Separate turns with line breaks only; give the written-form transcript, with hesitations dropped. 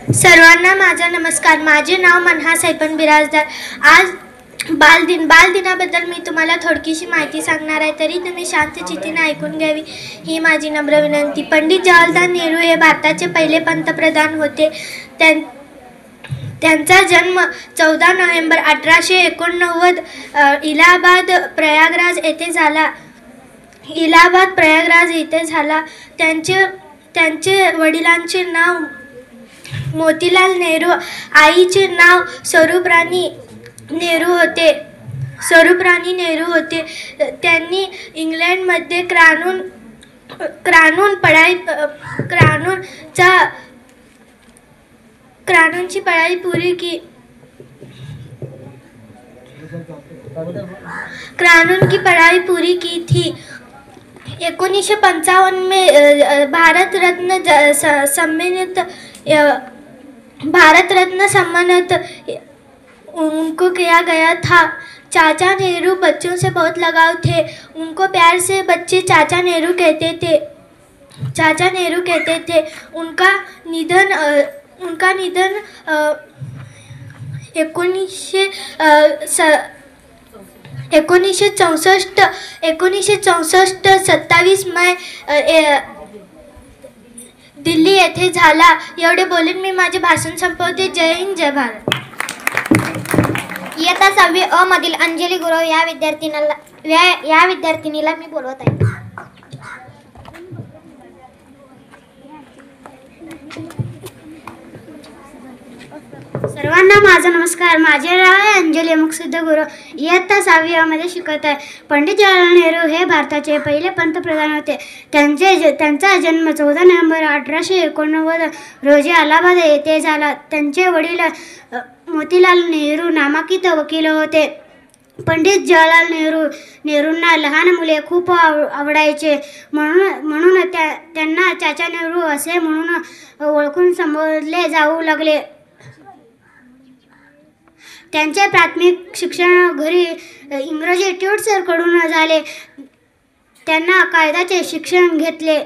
सर्वांना माझा नमस्कार. माझे नाव मनहा सैपन बिराजदार. आज बालदिनाबद्दल मी तुम्हाला थोडकीशी माहिती सांगणार आहे, तरी तुम्ही शांत चित्तीने ऐकून घ्यावी ही माझी नम्र विनंती. पंडित जवाहरलाल नेहरू हे भारताचे पहिले पंतप्रधान होते. त्यांचा जन्म 14 नोव्हेंबर 1889 इलाहाबाद प्रयागराज येथे झाला. त्यांचे वडिलांचे नाव मोतीलाल नेहरू, आईचे नाव स्वरूपराणी नेहरू होते. त्यांनी इंग्लंडमध्ये क्रानूनची पढ़ाई पूरी की थी. 1955 में भारत रत्न सम्मानित उनको किया गया था. चाचा नेहरू बच्चों से बहुत लगाव थे. उनको प्यार से बच्चे चाचा नेहरू कहते थे. उनका निधन 1964 27 मई दिल्ली येथे झाला. एवढे बोलून मी माझे भाषण संपवते. जय हिंद, जय भारत.
इयत्ता 6वी अ मधील अंजली गुरव या विद्यार्थिनीला मी बोलवत आहे.
सर्वांना माझा नमस्कार. माझे नाव आहे अंजली मुक्सुद्ध गुरव. इयत्ता 6वी अ मध्ये शिकत आहे. पंडित जवाहरलाल नेहरू हे भारताचे पहिले पंतप्रधान होते. त्यांचा जन्म 14 नोव्हेंबर 1889 रोजी अलाहाबाद येथे झाला. त्यांचे वडील मोतीलाल नेहरू नामांकित वकील होते. पंडित जवाहरलाल नेहरूंना लहान मुले खूप आवडायचे. म्हणून त्यांना चाचा नेहरू असे म्हणून ओळखून संबोधले जाऊ लागले. त्यांचे प्राथमिक शिक्षण घरी इंग्रजी ट्युटर्सकडून झाले. त्यांना कायद्याचे शिक्षण घेतले.